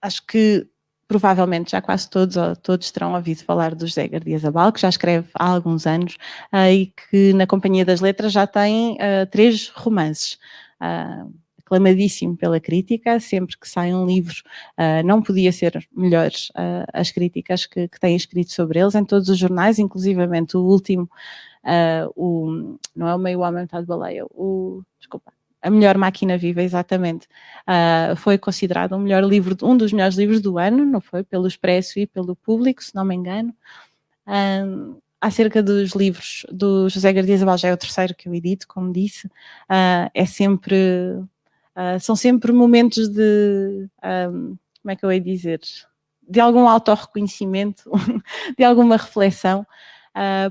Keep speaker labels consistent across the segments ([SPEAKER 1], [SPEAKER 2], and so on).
[SPEAKER 1] Acho que provavelmente já quase todos ou todos terão ouvido falar do José Gardias Abal, que já escreve há alguns anos e que na Companhia das Letras já tem 3 romances. Aclamadíssimo pela crítica, sempre que sai um livro não podia ser melhores as críticas que têm escrito sobre eles em todos os jornais, inclusivamente o último, não é o Meio Homem Metade Baleia, desculpa, A Melhor Máquina Viva, exatamente. Foi considerado um dos melhores livros do ano, não foi? Pelo Expresso e pelo Público, se não me engano. Acerca dos livros do José Gardias Abal, já é o terceiro que eu edito, como disse, são sempre momentos de, como é que eu ia dizer, de algum autorreconhecimento, de alguma reflexão,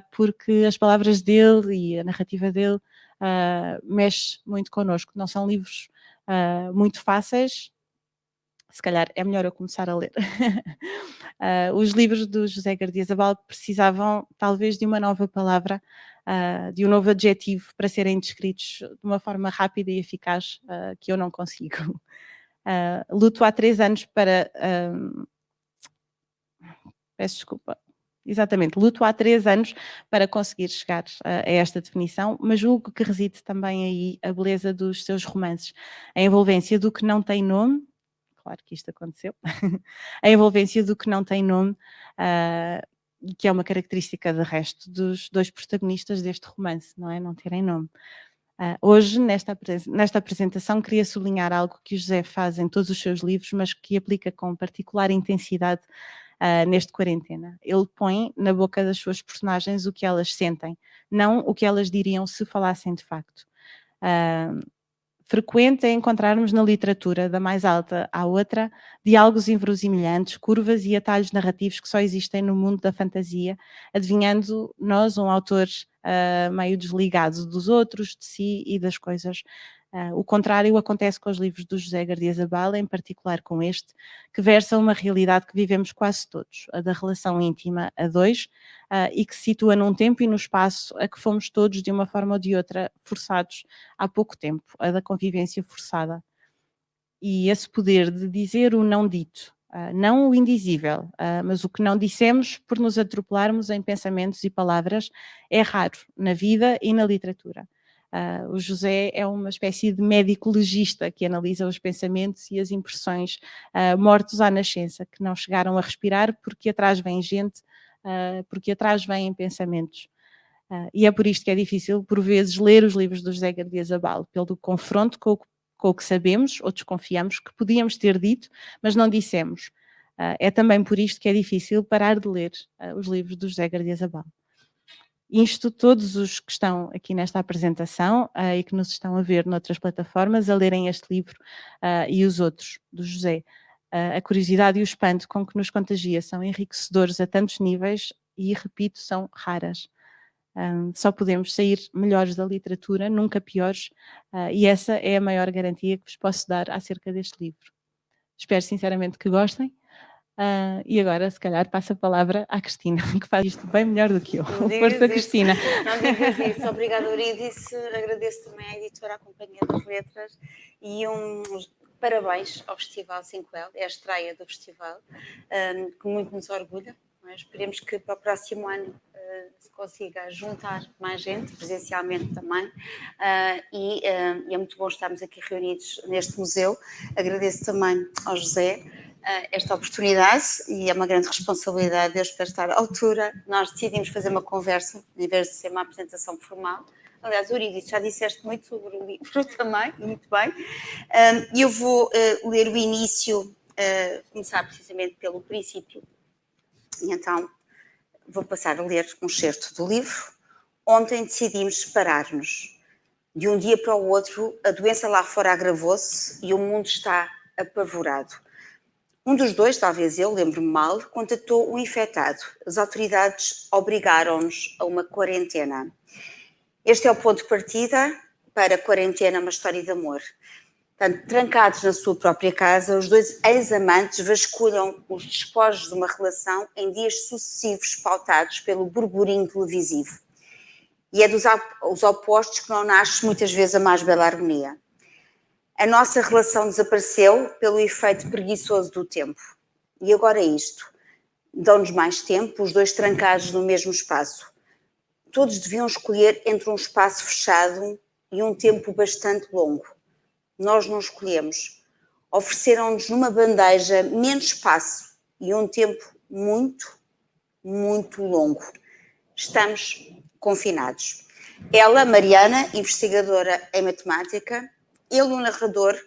[SPEAKER 1] porque as palavras dele e a narrativa dele mexe muito connosco. Não são livros muito fáceis, se calhar é melhor eu começar a ler. Os livros do José Gardias Abal precisavam talvez de uma nova palavra, de um novo adjetivo para serem descritos de uma forma rápida e eficaz que eu não consigo. Luto há 3 anos para... peço desculpa. Exatamente, luto há 3 anos para conseguir chegar a esta definição, mas julgo que reside também aí a beleza dos seus romances, a envolvência do que não tem nome, claro que isto aconteceu, a envolvência do que não tem nome, que é uma característica de resto dos 2 protagonistas deste romance, não é? Não terem nome. Hoje, nesta apresentação, queria sublinhar algo que o José faz em todos os seus livros, mas que aplica com particular intensidade neste Quarentena. Ele põe na boca das suas personagens o que elas sentem, não o que elas diriam se falassem de facto. Frequente é encontrarmos na literatura, da mais alta à outra, diálogos inverosimilhantes, curvas e atalhos narrativos que só existem no mundo da fantasia, adivinhando nós um autor meio desligado dos outros, de si e das coisas. O contrário acontece com os livros do José Gardias Abal, em particular com este, que versa uma realidade que vivemos quase todos, a da relação íntima a 2, e que se situa num tempo e no espaço a que fomos todos, de uma forma ou de outra, forçados há pouco tempo, a da convivência forçada. E esse poder de dizer o não dito, não o indizível, mas o que não dissemos por nos atropelarmos em pensamentos e palavras, é raro na vida e na literatura. O José é uma espécie de médico legista que analisa os pensamentos e as impressões mortos à nascença, que não chegaram a respirar porque atrás vem gente, porque atrás vêm pensamentos. E é por isto que é difícil, por vezes, ler os livros do José Gardias Abal, pelo confronto com o que sabemos ou desconfiamos que podíamos ter dito, mas não dissemos. É também por isto que é difícil parar de ler os livros do José Gardias Abal. Insto todos os que estão aqui nesta apresentação e que nos estão a ver noutras plataformas a lerem este livro e os outros do José. A curiosidade e o espanto com que nos contagia são enriquecedores a tantos níveis e, repito, são raras. Só podemos sair melhores da literatura, nunca piores, e essa é a maior garantia que vos posso dar acerca deste livro. Espero sinceramente que gostem. E agora, se calhar, passo a palavra à Cristina, que faz isto bem melhor do que eu. Força, Cristina.
[SPEAKER 2] Não digas isso. Obrigada, Eurídice. Agradeço também à editora, à Companhia das Letras e parabéns ao Festival 5L, é a estreia do festival, que muito nos orgulha. Esperemos que para o próximo ano se consiga juntar mais gente, presencialmente também, e é muito bom estarmos aqui reunidos neste museu. Agradeço também ao José esta oportunidade e é uma grande responsabilidade. Eu espero estar à altura. Nós decidimos fazer uma conversa, em vez de ser uma apresentação formal. Aliás, Eurídice, já disseste muito sobre o livro também, muito bem. E eu vou ler o início, começar precisamente pelo princípio. E então vou passar a ler um excerto do livro. Ontem decidimos separar-nos. De um dia para o outro, a doença lá fora agravou-se e o mundo está apavorado. Um dos dois, talvez eu, lembro-me mal, contatou um infectado. As autoridades obrigaram-nos a uma quarentena. Este é o ponto de partida para a quarentena, uma história de amor. Portanto, trancados na sua própria casa, os dois ex-amantes vasculham os despojos de uma relação em dias sucessivos pautados pelo burburinho televisivo. E é dos opostos que não nasce muitas vezes a mais bela harmonia. A nossa relação desapareceu pelo efeito preguiçoso do tempo. E agora isto. Dão-nos mais tempo, os dois trancados no mesmo espaço. Todos deviam escolher entre um espaço fechado e um tempo bastante longo. Nós não escolhemos. Ofereceram-nos numa bandeja menos espaço e um tempo muito, muito longo. Estamos confinados. Ela, Mariana, investigadora em matemática, ele, o narrador,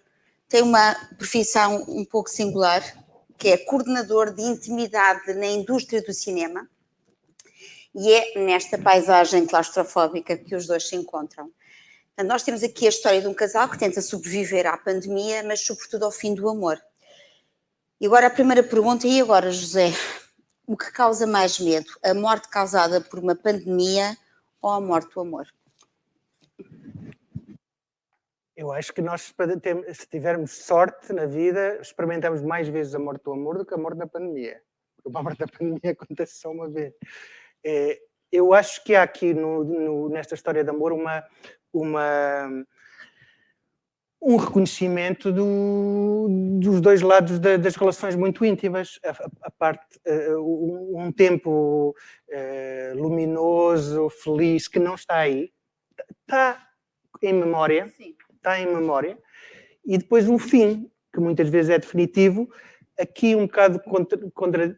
[SPEAKER 2] tem uma profissão um pouco singular, que é coordenador de intimidade na indústria do cinema, e é nesta paisagem claustrofóbica que os dois se encontram. Portanto, nós temos aqui a história de um casal que tenta sobreviver à pandemia, mas sobretudo ao fim do amor. E agora a primeira pergunta, e agora, José, o que causa mais medo? A morte causada por uma pandemia ou a morte do amor?
[SPEAKER 3] Eu acho que nós, se tivermos sorte na vida, experimentamos mais vezes a morte do amor do que a morte da pandemia. Porque a morte da pandemia acontece só uma vez. Eu acho que há aqui, nesta história de amor, um reconhecimento dos dois lados das relações muito íntimas. A parte, um tempo luminoso, feliz, que não está aí, está em memória. Sim. Está em memória, e depois um fim, que muitas vezes é definitivo, aqui um bocado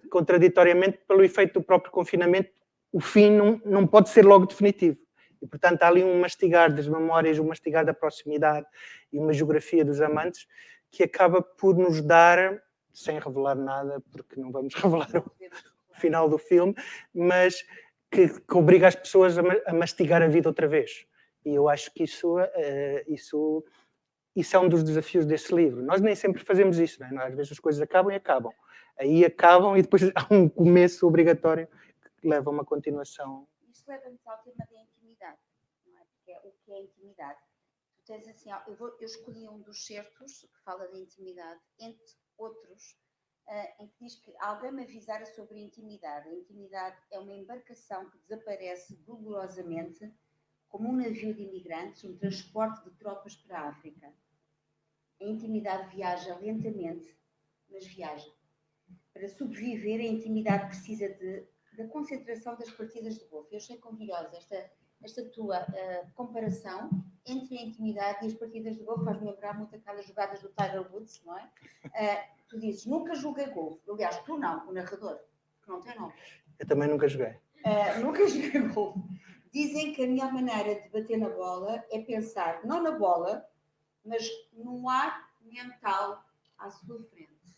[SPEAKER 3] contraditoriamente pelo efeito do próprio confinamento, o fim não pode ser logo definitivo. E, portanto, há ali um mastigar das memórias, um mastigar da proximidade e uma geografia dos amantes que acaba por nos dar, sem revelar nada, porque não vamos revelar o final do filme, mas que obriga as pessoas a mastigar a vida outra vez. E eu acho que isso é um dos desafios desse livro. Nós nem sempre fazemos isso, não é? Às vezes as coisas acabam e acabam. Aí acabam e depois há um começo obrigatório que leva a uma continuação.
[SPEAKER 2] Isto leva-nos ao tema da intimidade, não é? Porque o que é intimidade? Tu tens assim, eu escolhi um dos certos que fala de intimidade, entre outros, em que diz que alguém me avisara sobre a intimidade. A intimidade é uma embarcação que desaparece dolorosamente como um navio de imigrantes, um transporte de tropas para a África. A intimidade viaja lentamente, mas viaja. Para sobreviver, a intimidade precisa da concentração das partidas de golfe. Eu achei curiosa esta tua comparação entre a intimidade e as partidas de golfe. Faz-me lembrar muito aquelas jogadas do Tiger Woods, não é? Tu dizes, nunca joguei golfe. Aliás, tu não, o narrador, que não tem nome.
[SPEAKER 3] Eu também nunca joguei.
[SPEAKER 2] Nunca joguei golfe. Dizem que a melhor maneira de bater na bola é pensar, não na bola, mas no ar mental à sua frente.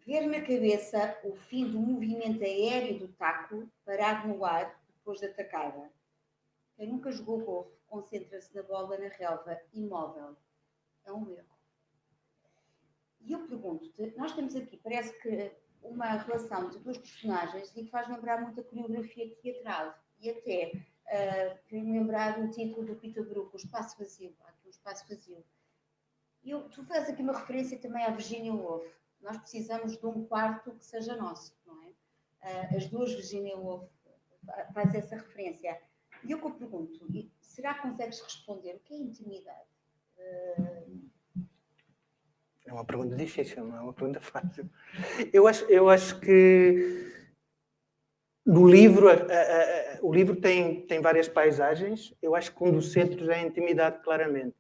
[SPEAKER 2] Ver na cabeça o fim do movimento aéreo do taco parado no ar depois de atacada. Quem nunca jogou golfe concentra-se na bola na relva, imóvel. É um erro. E eu pergunto-te, nós temos aqui, parece que uma relação de duas personagens e que faz lembrar muito a coreografia teatral. E até fez-me lembrar o título do Peter Brook, O Espaço Vazio. O Espaço Vazio. Tu fazes aqui uma referência também à Virginia Woolf. Nós precisamos de um quarto que seja nosso, não é? As duas Virginia Woolf faz essa referência. E eu pergunto, será que consegues responder o que é intimidade?
[SPEAKER 3] É uma pergunta difícil, não é uma pergunta fácil. Eu acho que no livro, o livro tem várias paisagens. Eu acho que um dos centros é a intimidade, claramente.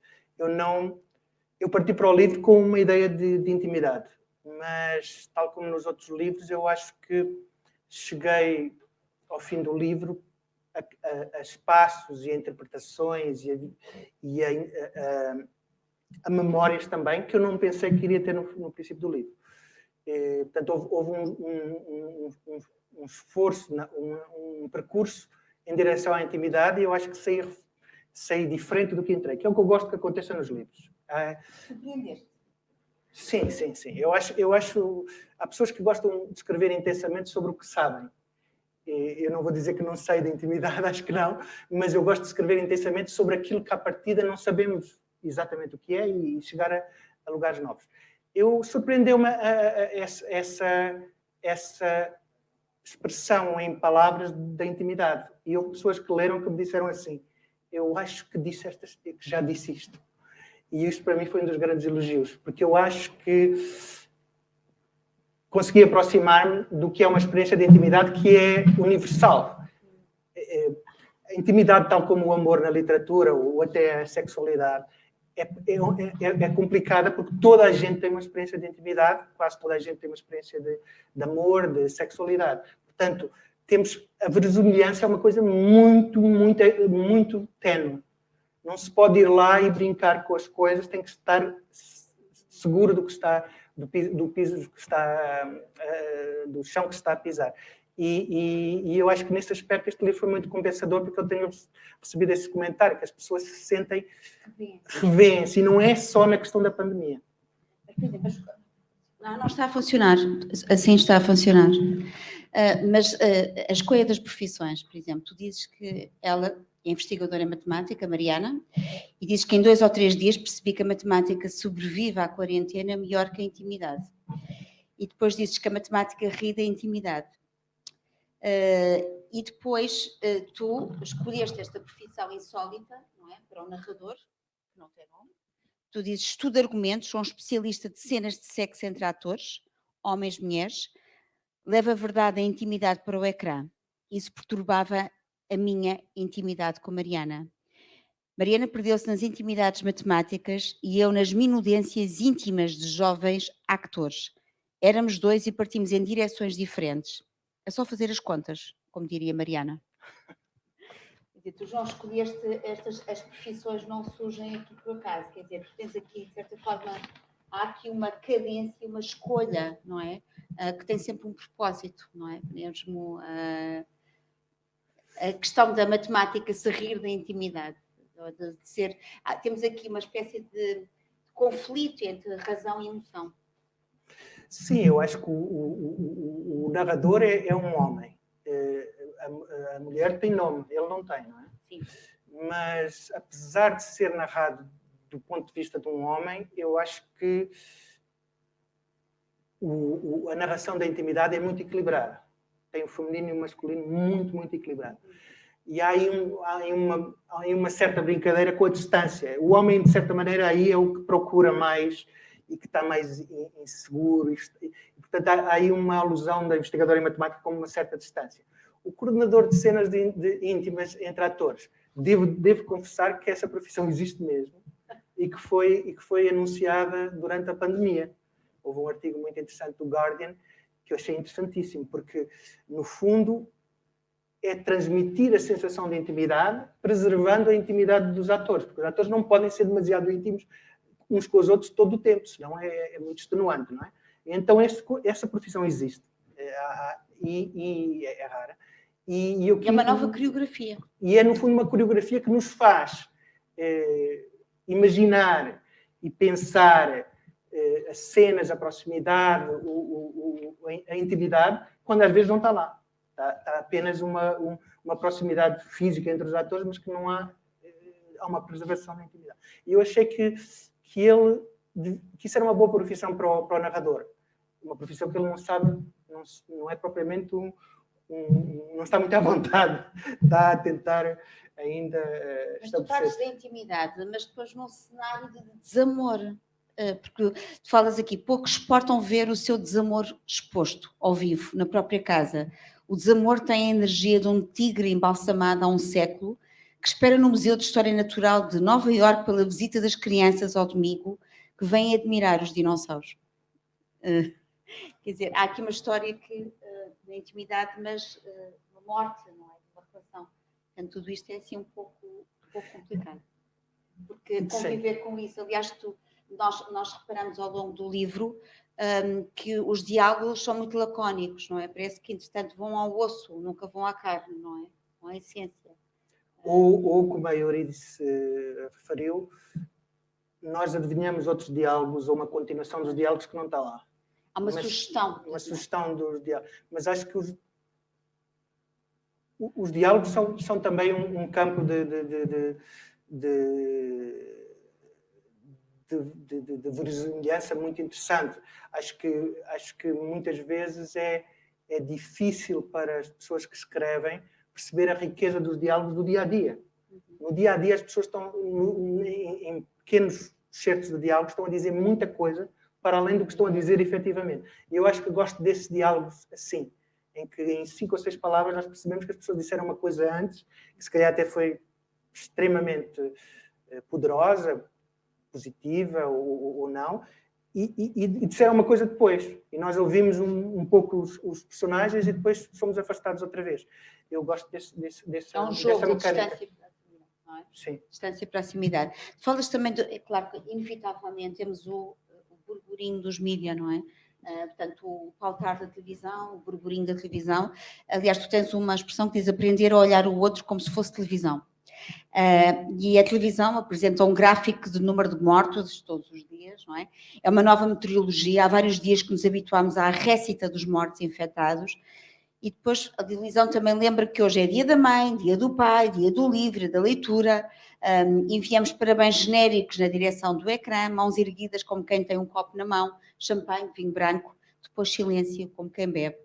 [SPEAKER 3] Eu parti para o livro com uma ideia de intimidade, mas, tal como nos outros livros, eu acho que cheguei ao fim do livro a espaços e a interpretações e a memórias também que eu não pensei que iria ter no princípio do livro. Portanto, houve um esforço, um percurso em direção à intimidade, e eu acho que saí diferente do que entrei, que é o que eu gosto que aconteça nos livros.
[SPEAKER 2] Surpreendeste?
[SPEAKER 3] Sim. Eu acho há pessoas que gostam de escrever intensamente sobre o que sabem. Eu não vou dizer que não sei de intimidade, acho que não, mas eu gosto de escrever intensamente sobre aquilo que à partida não sabemos exatamente o que é e chegar a lugares novos. Surpreendeu-me essa expressão em palavras da intimidade. E houve pessoas que leram que me disseram assim, eu acho que já disse isto. E isto para mim foi um dos grandes elogios, porque eu acho que consegui aproximar-me do que é uma experiência de intimidade que é universal. A intimidade, tal como o amor na literatura ou até a sexualidade, é complicada porque toda a gente tem uma experiência de intimidade, quase toda a gente tem uma experiência de amor, de sexualidade. Portanto, a verosimilhança é uma coisa muito, muito, muito ténue. Não se pode ir lá e brincar com as coisas, tem que estar seguro do que está, do piso que está, do chão que se está a pisar. E eu acho que nesse aspecto este livro foi muito compensador, porque eu tenho recebido esse comentário, que as pessoas se sentem revêem-se, e não é só na questão da pandemia.
[SPEAKER 4] Não está a funcionar, assim está a funcionar. Mas a escolha das profissões, por exemplo, tu dizes que ela é investigadora em matemática, Mariana, e dizes que em 2 ou 3 dias percebi que a matemática sobrevive à quarentena melhor que a intimidade. E depois dizes que a matemática ri da intimidade. E depois tu escolheste esta profissão insólita, não é? Para o narrador, que não tem nome. Tu dizes, estuda argumentos, sou um especialista de cenas de sexo entre atores, homens e mulheres, leva a verdade e a intimidade para o ecrã. Isso perturbava a minha intimidade com Mariana. Mariana perdeu-se nas intimidades matemáticas e eu nas minudências íntimas de jovens actores. Éramos 2 e partimos em direções diferentes. É só fazer as contas, como diria Mariana. Quer dizer, tu, João, escolheste as profissões não surgem aqui por acaso. Quer dizer, tu tens aqui, de certa forma, há aqui uma cadência, uma escolha, não é? Que tem sempre um propósito, não é? Mesmo a questão da matemática se rir da intimidade. De ser, temos aqui uma espécie de conflito entre razão e emoção.
[SPEAKER 3] Sim, eu acho que o narrador é um homem. A mulher tem nome, ele não tem, não é?
[SPEAKER 4] Sim.
[SPEAKER 3] Mas, apesar de ser narrado do ponto de vista de um homem, eu acho que a narração da intimidade é muito equilibrada. Tem o feminino e o masculino muito, muito equilibrado. E há aí uma certa brincadeira com a distância. O homem, de certa maneira, aí é o que procura mais e que está mais inseguro. E, portanto, há aí uma alusão da investigadora em matemática com uma certa distância. O coordenador de cenas íntimas entre atores. Devo confessar que essa profissão existe mesmo e que foi anunciada durante a pandemia. Houve um artigo muito interessante do Guardian que eu achei interessantíssimo, porque, no fundo, é transmitir a sensação de intimidade, preservando a intimidade dos atores, porque os atores não podem ser demasiado íntimos uns com os outros todo o tempo, senão é muito extenuante, não é? Então, essa profissão existe e é rara. E
[SPEAKER 4] é uma nova coreografia.
[SPEAKER 3] E é, no fundo, uma coreografia que nos faz imaginar e pensar as cenas, a proximidade, a intimidade, quando às vezes não está lá. Está apenas uma proximidade física entre os atores, mas que não há uma preservação da intimidade. E eu achei que isso era uma boa profissão para o narrador. Uma profissão que ele não sabe, não é propriamente não está muito à vontade, está a tentar ainda
[SPEAKER 4] estabelecer. Mas tu partes da intimidade, mas depois num cenário de desamor. Porque tu falas aqui, poucos suportam ver o seu desamor exposto ao vivo, na própria casa. O desamor tem a energia de um tigre embalsamado há um século, que espera no Museu de História Natural de Nova Iorque pela visita das crianças ao domingo, que vêm admirar os dinossauros. Quer dizer, há aqui uma história que, na intimidade, mas uma morte, não é? Uma relação. Portanto, tudo isto é assim um pouco complicado. Porque conviver com isso, aliás, nós reparamos ao longo do livro que os diálogos são muito lacónicos, não é? Parece que, entretanto, vão ao osso, nunca vão à carne, não é? Vão à essência.
[SPEAKER 3] Ou como a Eurídice referiu, nós adivinhamos outros diálogos ou uma continuação dos diálogos que não está lá.
[SPEAKER 4] Há uma sugestão.
[SPEAKER 3] Uma sugestão dos diálogos. Mas acho que os diálogos são também um campo de verosimilhança muito interessante. Acho que muitas vezes é difícil para as pessoas que escrevem perceber a riqueza dos diálogos do dia-a-dia. No dia-a-dia as pessoas estão em pequenos certos de diálogos estão a dizer muita coisa para além do que estão a dizer efetivamente. E eu acho que gosto desses diálogos assim, em que em 5 ou 6 palavras nós percebemos que as pessoas disseram uma coisa antes, que se calhar até foi extremamente poderosa, positiva ou não, e disseram uma coisa depois. E nós ouvimos um pouco os personagens e depois fomos afastados outra vez. Eu gosto dessa
[SPEAKER 4] jogo de
[SPEAKER 3] mecânica.
[SPEAKER 4] distância e proximidade, não é?
[SPEAKER 3] Sim.
[SPEAKER 4] Distância e proximidade. Falas também, é claro que inevitavelmente temos o burburinho dos mídias, não é? Portanto, o pautar da televisão, o burburinho da televisão. Aliás, tu tens uma expressão que diz aprender a olhar o outro como se fosse televisão. E a televisão apresenta um gráfico de número de mortos todos os dias, não é? É uma nova meteorologia. Há vários dias que nos habituámos à récita dos mortos infectados. E depois a televisão também lembra que hoje é dia da mãe, dia do pai, dia do livro, da leitura. Enviamos parabéns genéricos na direção do ecrã, mãos erguidas como quem tem um copo na mão, champanhe, vinho branco, depois silêncio como quem bebe.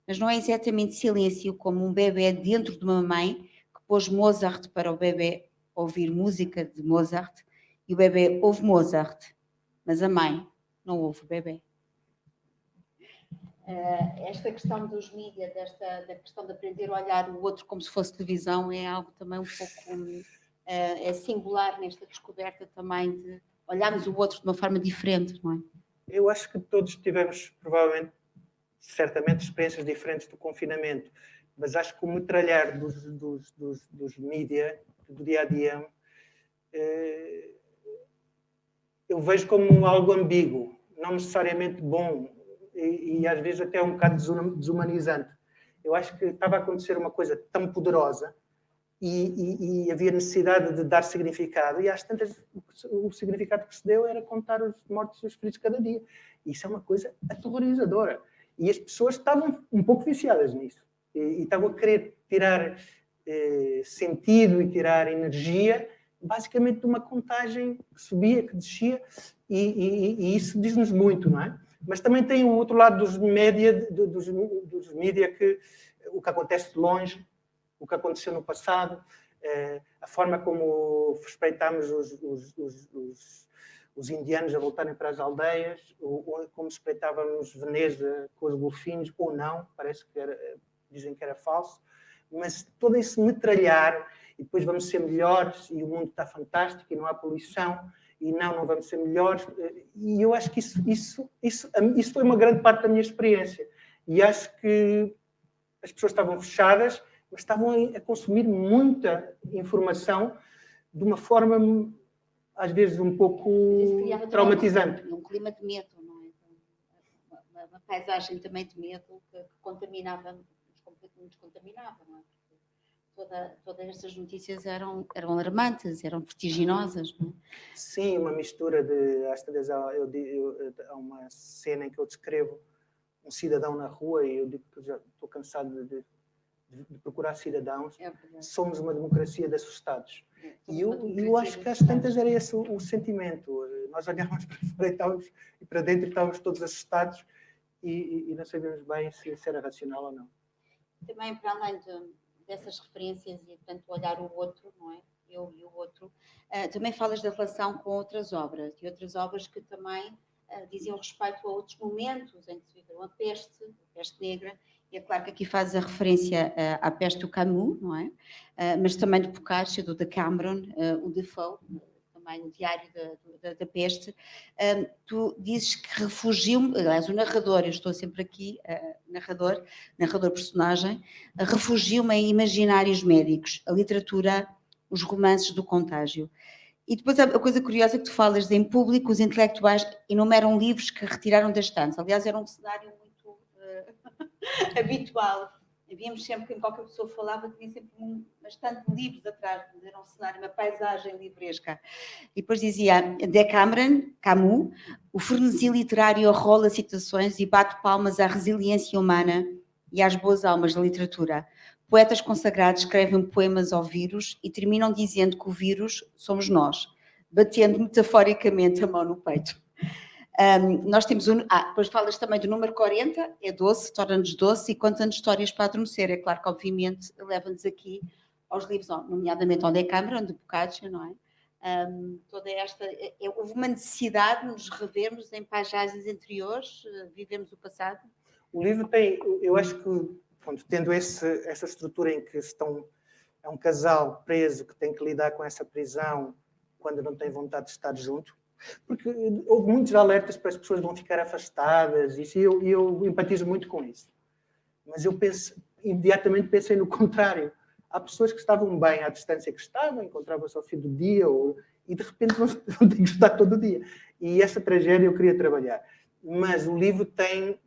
[SPEAKER 4] Mas não é exatamente silêncio como um bebê dentro de uma mãe que pôs Mozart para o bebê ouvir música de Mozart e o bebê ouve Mozart, mas a mãe não ouve o bebê. Esta questão dos mídias, da questão de aprender a olhar o outro como se fosse televisão, é algo também um pouco é singular nesta descoberta também de olharmos o outro de uma forma diferente, não é?
[SPEAKER 3] Eu acho que todos tivemos, provavelmente, certamente, experiências diferentes do confinamento, mas acho que o metralhar dos mídias, do dia-a-dia, eu vejo como algo ambíguo, não necessariamente bom, e às vezes até um bocado desumanizante. Eu acho que estava a acontecer uma coisa tão poderosa e havia necessidade de dar significado, e às tantas o significado que se deu era contar os mortos e os feridos cada dia. E isso é uma coisa aterrorizadora. E as pessoas estavam um pouco viciadas nisso. E estavam a querer tirar sentido e tirar energia, basicamente de uma contagem que subia, que descia, e isso diz-nos muito, não é? Mas também tem o outro lado dos mídia, que o que acontece de longe, o que aconteceu no passado, a forma como respeitámos os indianos a voltarem para as aldeias, ou como respeitávamos Veneza com os golfinhos, ou não, parece que dizem que era falso, mas todo esse metralhar, e depois vamos ser melhores, e o mundo está fantástico, e não há poluição, e não vamos ser melhores, e eu acho que isso foi uma grande parte da minha experiência, e acho que as pessoas estavam fechadas, mas estavam a consumir muita informação de uma forma, às vezes, um pouco traumatizante.
[SPEAKER 4] Um clima de medo, não é? Uma paisagem também de medo que contaminava, nos contaminava, não é? Todas estas notícias eram alarmantes, eram vertiginosas, não é?
[SPEAKER 3] Sim, uma mistura de... Há uma cena em que eu descrevo um cidadão na rua e eu digo que já estou cansado de procurar cidadãos. Somos uma democracia de assustados. E eu acho que às tantas era esse o sentimento. Nós olhávamos para fora e para dentro e estávamos todos assustados e não sabíamos bem se era racional ou não.
[SPEAKER 4] Também, para além dessas referências e, portanto, olhar o outro, não é? Eu e o outro, também falas da relação com outras obras, e outras obras que também diziam respeito a outros momentos em que se viveu a peste negra, e é claro que aqui fazes a referência à peste do Camus, não é? Mas também do Boccaccio, do Decameron, o Defoe, também o Diário da Peste. Tu dizes que refugiu-me, aliás, o narrador, eu estou sempre aqui, narrador personagem, refugiu-me em imaginários médicos, a literatura, os romances do contágio. E depois a coisa curiosa é que tu falas de, em público, os intelectuais enumeram livros que retiraram das estantes. Aliás, era um cenário muito habitual. Víamos sempre que em qualquer pessoa falava, tinha sempre bastante livros atrás, era um cenário, uma paisagem livresca. E depois dizia Decameron, Camus, o frenesim literário arrola citações e bate palmas à resiliência humana e às boas almas da literatura. Poetas consagrados escrevem poemas ao vírus e terminam dizendo que o vírus somos nós, batendo metaforicamente a mão no peito. Nós temos depois falas também do número 40, é doce, torna-nos doce e conta-nos histórias para adormecer. É claro que, obviamente, leva-nos aqui aos livros, nomeadamente ao Decameron, de Boccaccio, não é? Toda esta... houve uma necessidade de nos revermos em paisagens anteriores, vivemos o passado?
[SPEAKER 3] O livro tem, eu acho que, pronto, tendo essa estrutura em que é um casal preso que tem que lidar com essa prisão quando não tem vontade de estar junto, porque houve muitos alertas para as pessoas vão ficar afastadas, e eu empatizo muito com isso. Mas eu imediatamente pensei no contrário. Há pessoas que estavam bem à distância que estavam, encontravam-se ao fim do dia, e de repente vão ter que estar todo o dia. E essa tragédia eu queria trabalhar. Mas o livro tem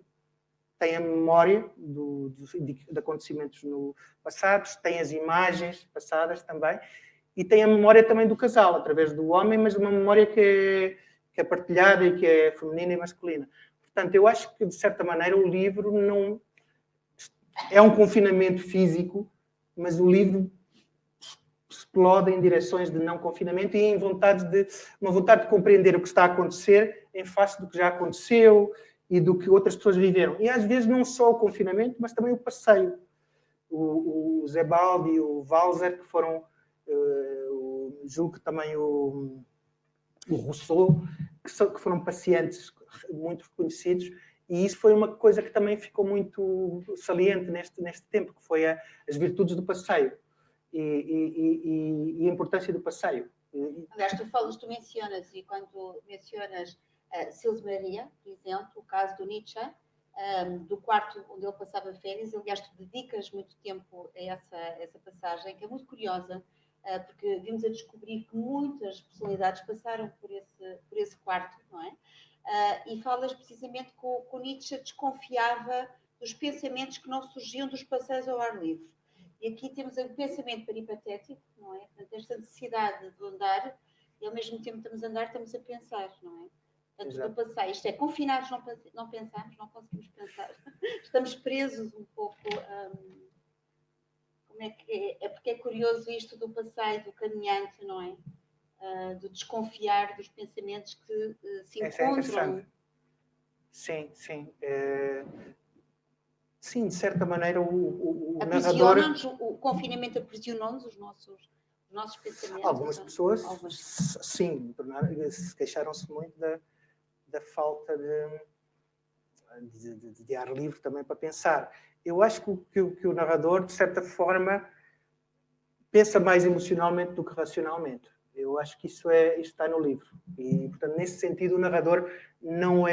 [SPEAKER 3] a memória de acontecimentos no passados, tem as imagens passadas também, e tem a memória também do casal, através do homem, mas uma memória que é partilhada e que é feminina e masculina. Portanto, eu acho que, de certa maneira, o livro não... É um confinamento físico, mas o livro explode em direções de não confinamento e em uma vontade de compreender o que está a acontecer em face do que já aconteceu e do que outras pessoas viveram. E às vezes não só o confinamento, mas também o passeio. O Zebaldi e o Walser, que foram, julgo que também o Rousseau, que foram pacientes muito reconhecidos, e isso foi uma coisa que também ficou muito saliente neste tempo, que foi as virtudes do passeio e a importância do passeio.
[SPEAKER 4] Aliás, tu mencionas, e quando mencionas Sils Maria, por exemplo, o caso do Nietzsche, do quarto onde ele passava férias, aliás, tu dedicas muito tempo a essa passagem, que é muito curiosa, porque vimos a descobrir que muitas personalidades passaram por esse quarto, não é? E falas precisamente que o Nietzsche desconfiava dos pensamentos que não surgiam dos passeios ao ar livre. E aqui temos um pensamento peripatético, não é? Portanto, esta necessidade de andar, e ao mesmo tempo estamos a andar, estamos a pensar, não é? Portanto, do passeio. Isto é, confinados não pensamos, não conseguimos pensar. Estamos presos um pouco... como é que é? É porque é curioso isto do passeio, do caminhante, não é? De desconfiar dos pensamentos que se encontram.
[SPEAKER 3] Sim, sim. Sim, de certa maneira o
[SPEAKER 4] narrador...
[SPEAKER 3] O
[SPEAKER 4] confinamento aprisionou-nos os nossos pensamentos?
[SPEAKER 3] Algumas pessoas, sim, se queixaram-se muito da falta de ar livre também para pensar. Eu acho que o narrador, de certa forma, pensa mais emocionalmente do que racionalmente. Eu acho que isso está no livro. E, portanto, nesse sentido, o narrador não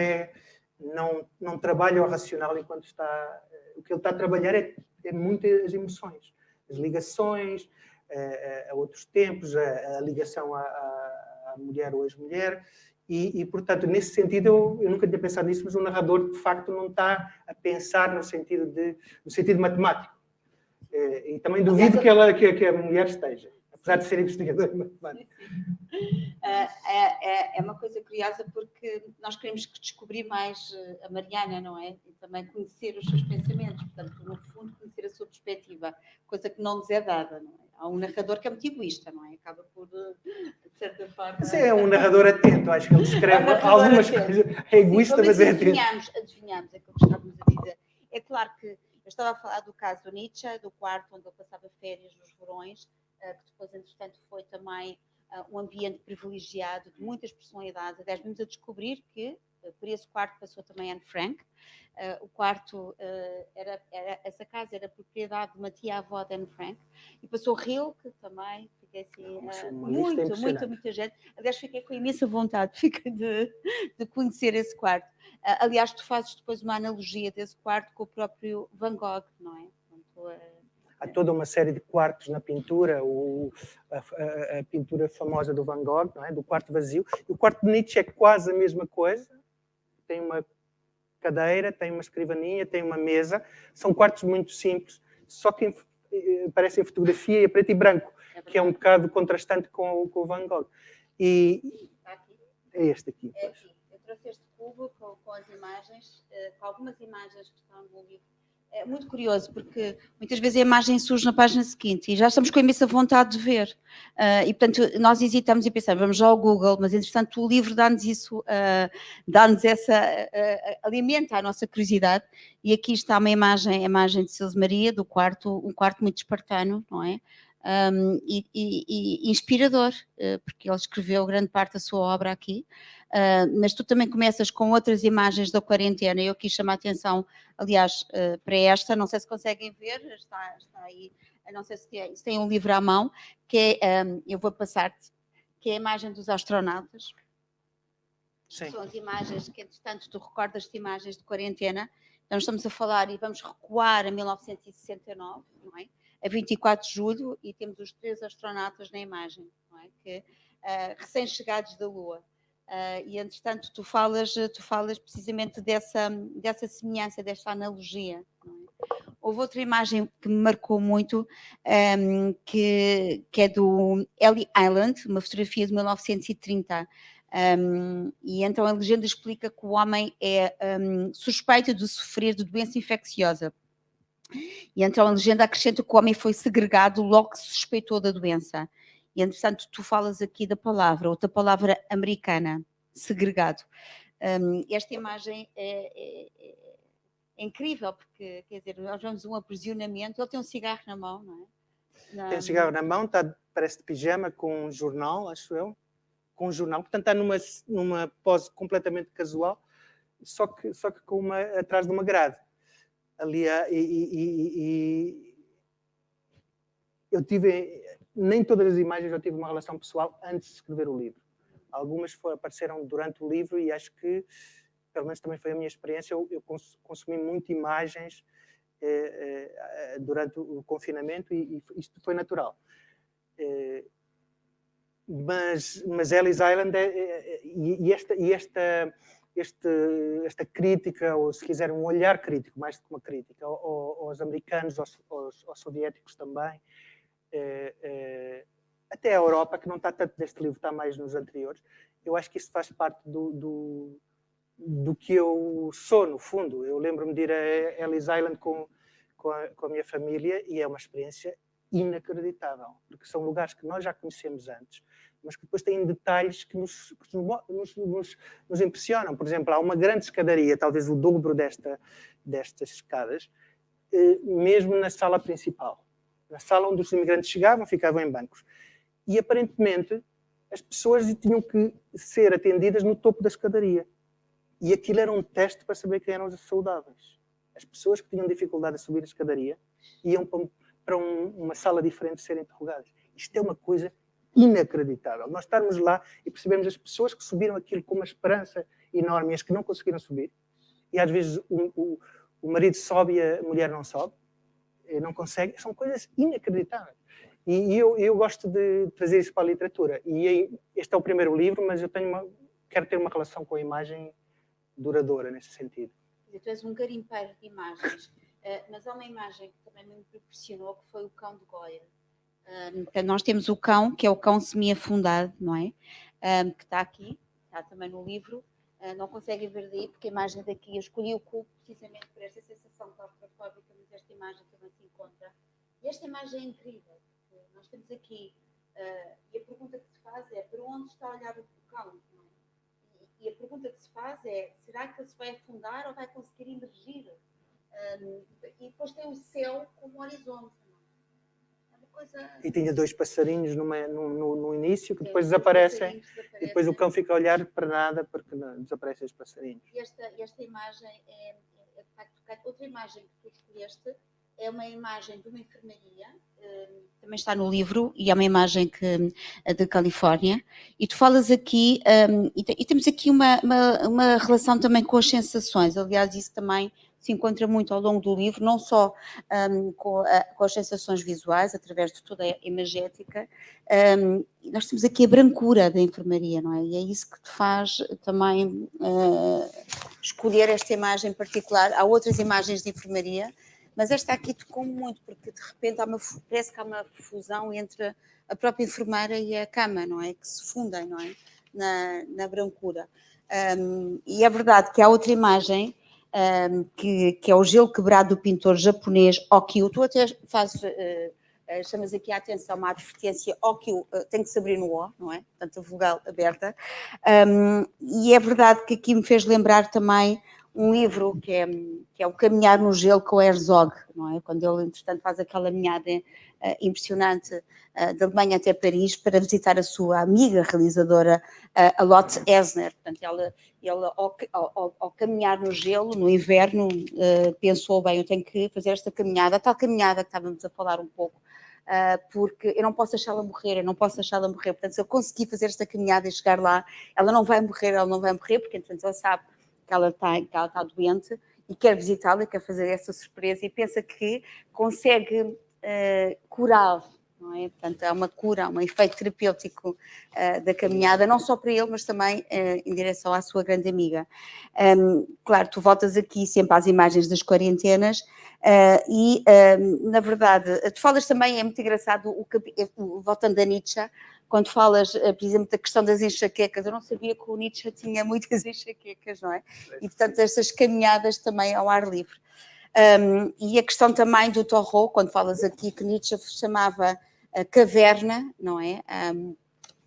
[SPEAKER 3] trabalha o racional enquanto está... O que ele está a trabalhar é muito as emoções, as ligações a outros tempos, a ligação à mulher ou ex-mulher. E, portanto, nesse sentido, eu nunca tinha pensado nisso, mas o narrador, de facto, não está a pensar no sentido matemático. E também duvido que a mulher esteja, apesar de ser investigadora matemática.
[SPEAKER 4] É uma coisa curiosa porque nós queremos descobrir mais a Mariana, não é? E também conhecer os seus pensamentos, portanto, no fundo, conhecer a sua perspectiva, coisa que não nos é dada, não é? Há um narrador que é muito egoísta, não é? Acaba por, de certa forma...
[SPEAKER 3] Mas é um narrador atento, acho que ele descreve algumas coisas. É egoísta, mas é atento.
[SPEAKER 4] Adivinhamos, é o que estávamos a dizer. É claro que eu estava a falar do caso do Nietzsche, do quarto onde ele passava férias nos verões, que depois, entretanto, foi também um ambiente privilegiado de muitas personalidades. Aliás, vimos a descobrir que por esse quarto passou também Anne Frank. O quarto, essa casa era propriedade de uma tia-avó de Anne Frank. E passou Rilke também, fiquei assim, muita gente. Aliás, fiquei com imensa vontade de conhecer esse quarto. Aliás, tu fazes depois uma analogia desse quarto com o próprio Van Gogh, não é?
[SPEAKER 3] Há toda uma série de quartos na pintura, a pintura famosa do Van Gogh, não é? Do quarto vazio. E o quarto de Nietzsche é quase a mesma coisa. Tem uma cadeira, tem uma escrivaninha, tem uma mesa. São quartos muito simples, só que parecem fotografia e preto e branco, que é um bocado contrastante com o Van Gogh. E é este aqui.
[SPEAKER 4] É aqui. Eu trouxe este cubo com as imagens, com algumas imagens que estão no livro. É muito curioso, porque muitas vezes a imagem surge na página seguinte e já estamos com a imensa vontade de ver. E, portanto, nós hesitamos e pensamos, vamos já ao Google, mas, entretanto, o livro dá-nos isso, alimenta a nossa curiosidade. E aqui está uma imagem, a imagem de Sils Maria, do quarto, um quarto muito espartano, não é? e inspirador, porque ele escreveu grande parte da sua obra aqui, mas tu também começas com outras imagens da quarentena. Eu quis chamar a atenção, aliás, para esta, não sei se conseguem ver, está aí, não sei se tem um livro à mão, que é, eu vou passar-te, que é a imagem dos astronautas.
[SPEAKER 3] Sim.
[SPEAKER 4] São as imagens que, entretanto, tu recordas-te imagens de quarentena. Então, estamos a falar e vamos recuar a 1969, não é? A 24 de julho, e temos os 3 astronautas na imagem, não é? Que, recém-chegados da Lua. E, entretanto, tu falas precisamente dessa semelhança, desta analogia, não é? Houve outra imagem que me marcou muito, que é do Ellie Island, uma fotografia de 1930. E então a legenda explica que o homem é suspeito de sofrer de doença infecciosa. E então a legenda acrescenta que o homem foi segregado logo que se suspeitou da doença. E, entretanto, tu falas aqui da palavra, outra palavra americana, segregado. Esta imagem é incrível, porque, quer dizer, nós vemos um aprisionamento, ele tem um cigarro na mão, não é?
[SPEAKER 3] Tem um cigarro na mão, parece de pijama, com um jornal, acho eu. Com um jornal, portanto está numa pose completamente casual, só que atrás de uma grade. Ali eu tive, nem todas as imagens eu tive uma relação pessoal antes de escrever o livro. Algumas apareceram durante o livro e acho que, pelo menos também foi a minha experiência, eu consumi muito imagens durante o confinamento e isto foi natural. Mas Ellis Island esta crítica, ou se quiser um olhar crítico, mais do que uma crítica, aos americanos, aos soviéticos também, até a Europa, que não está tanto neste livro, está mais nos anteriores, eu acho que isso faz parte do que eu sou, no fundo. Eu lembro-me de ir a Ellis Island com a minha família e é uma experiência inacreditável, porque são lugares que nós já conhecemos antes, mas que depois têm detalhes que nos impressionam. Por exemplo, há uma grande escadaria, talvez o dobro destas escadas, mesmo na sala principal. Na sala onde os imigrantes chegavam, ficavam em bancos. E, aparentemente, as pessoas tinham que ser atendidas no topo da escadaria. E aquilo era um teste para saber quem eram os saudáveis. As pessoas que tinham dificuldade a subir a escadaria iam para uma sala diferente ser interrogadas. Isto é uma coisa inacreditável. Nós estarmos lá e percebemos as pessoas que subiram aquilo com uma esperança enorme e as que não conseguiram subir. E às vezes o marido sobe e a mulher não sobe, não consegue. São coisas inacreditáveis. E eu gosto de trazer isso para a literatura. E este é o primeiro livro, mas eu quero ter uma relação com a imagem duradoura nesse sentido.
[SPEAKER 4] Tu és um garimpeiro de imagens, mas há uma imagem que também me impressionou, que foi o cão de Goya. Então, nós temos o cão, que é o cão semi-afundado, não é? Que está aqui, está também no livro. Não conseguem ver daí, porque a imagem daqui, eu escolhi o cubo precisamente por esta sensação claustrofóbica, mas esta imagem também se encontra. E esta imagem é incrível, porque nós temos aqui, e a pergunta que se faz é, para onde está a olhar o cão? Não é? E a pergunta que se faz é, será que ele se vai afundar ou vai conseguir emergir? E depois tem o céu como horizonte. É uma coisa...
[SPEAKER 3] E tinha 2 passarinhos no início, que depois desaparecem, e depois o cão fica a olhar para nada, porque desaparecem os passarinhos.
[SPEAKER 4] E esta imagem é de facto tocante. Outra imagem que tu escolheste é uma imagem de uma enfermaria, também está no livro, e é uma imagem de Califórnia, e tu falas aqui, e temos aqui uma relação também com as sensações. Aliás, isso também se encontra muito ao longo do livro, não só com as sensações visuais, através de toda a imagética. Nós temos aqui a brancura da enfermaria, não é? E é isso que te faz também escolher esta imagem em particular. Há outras imagens de enfermaria, mas esta aqui tocou muito, porque de repente parece que há uma fusão entre a própria enfermeira e a cama, não é? Que se fundem, não é? Na brancura. E é verdade que há outra imagem, que é o gelo quebrado do pintor japonês Okio. Tu até chamas aqui a atenção à advertência Okio, tem que se abrir no O, não é? Portanto, a vogal aberta. E é verdade que aqui me fez lembrar também um livro que é o Caminhar no Gelo com Herzog, não é? Quando ele, entretanto, faz aquela caminhada impressionante da Alemanha até Paris para visitar a sua amiga realizadora, a Lotte Esner. Portanto, ele ao caminhar no gelo, no inverno, pensou, bem, eu tenho que fazer esta caminhada, a tal caminhada que estávamos a falar um pouco, porque eu não posso deixá-la morrer, portanto, se eu conseguir fazer esta caminhada e chegar lá, ela não vai morrer, porque, entretanto, ela sabe que ela está doente e quer visitá-la, quer fazer essa surpresa e pensa que consegue curá-lo, não é? Portanto, há uma cura, há um efeito terapêutico da caminhada, não só para ele, mas também em direção à sua grande amiga. Claro, tu voltas aqui sempre às imagens das quarentenas na verdade, tu falas também, é muito engraçado, voltando a Nietzsche, quando falas, por exemplo, da questão das enxaquecas, eu não sabia que o Nietzsche tinha muitas enxaquecas, não é? E, portanto, estas caminhadas também ao ar livre. E a questão também do Thoreau, quando falas aqui que Nietzsche chamava a caverna, não é?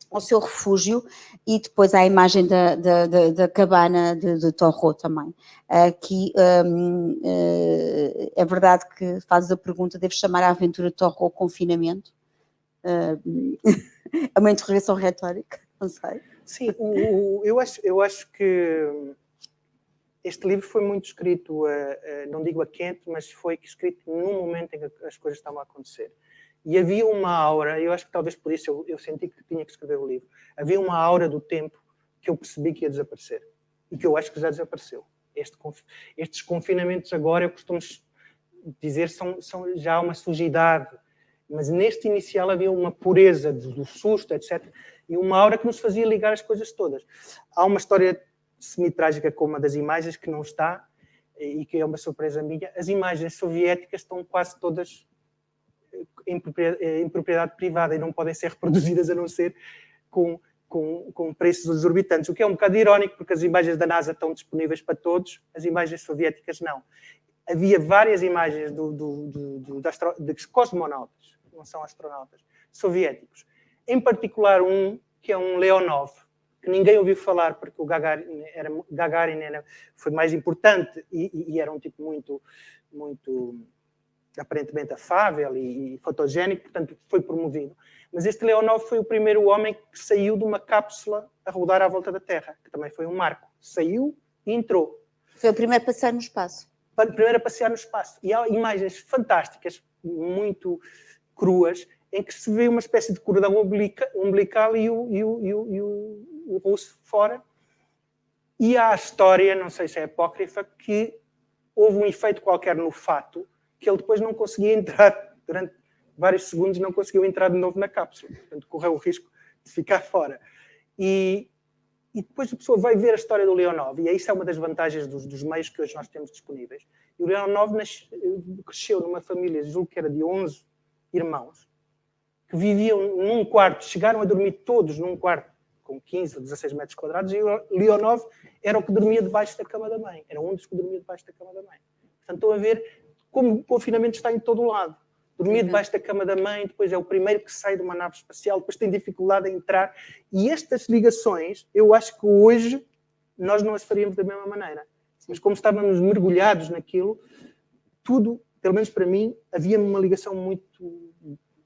[SPEAKER 4] Ao seu refúgio, e depois há a imagem da cabana de Thoreau também. Aqui é verdade que fazes a pergunta, deves chamar a aventura de Thoreau confinamento? É uma interrogação retórica, não sei.
[SPEAKER 3] Sim, eu acho que este livro foi muito escrito, não digo a quente, mas foi escrito num momento em que as coisas estavam a acontecer. E havia uma aura, eu acho que talvez por isso eu senti que tinha que escrever o livro, havia uma aura do tempo que eu percebi que ia desaparecer. E que eu acho que já desapareceu. Estes confinamentos agora, eu costumo dizer, são já uma sujidade. Mas neste inicial havia uma pureza do susto, etc. E uma aura que nos fazia ligar as coisas todas. Há uma história semi-trágica como uma das imagens que não está, e que é uma surpresa minha. As imagens soviéticas estão quase todas em propriedade privada e não podem ser reproduzidas a não ser com preços exorbitantes, o que é um bocado irónico, porque as imagens da NASA estão disponíveis para todos, as imagens soviéticas não. Havia várias imagens de cosmonautas, não são astronautas, soviéticos. Em particular que é um Leonov, que ninguém ouviu falar, porque o Gagarin foi mais importante e era um tipo muito aparentemente afável e fotogénico, portanto foi promovido. Mas este Leonov foi o primeiro homem que saiu de uma cápsula a rodar à volta da Terra, que também foi um marco. Saiu e entrou.
[SPEAKER 4] Foi o primeiro a passear no espaço.
[SPEAKER 3] Primeiro a passear no espaço. E há imagens fantásticas, muito cruas, em que se vê uma espécie de cordão umbilical e o russo fora. E há a história, não sei se é apócrifa, que houve um efeito qualquer no fato que ele depois não conseguia entrar, durante vários segundos não conseguiu entrar de novo na cápsula, portanto correu o risco de ficar fora. E depois a pessoa vai ver a história do Leonov, e isso é uma das vantagens dos meios que hoje nós temos disponíveis. E o Leonov cresceu numa família, julgo que era de 11 irmãos, que viviam num quarto, chegaram a dormir todos num quarto com 15 ou 16 metros quadrados, e o Leonov era o que dormia debaixo da cama da mãe, era um dos que dormia debaixo da cama da mãe. Portanto, estão a ver como o confinamento está em todo o lado. Dormia debaixo da cama da mãe, depois é o primeiro que sai de uma nave espacial, depois tem dificuldade em entrar. E estas ligações, eu acho que hoje nós não as faríamos da mesma maneira. Mas como estávamos mergulhados naquilo, tudo, pelo menos para mim, havia uma ligação muito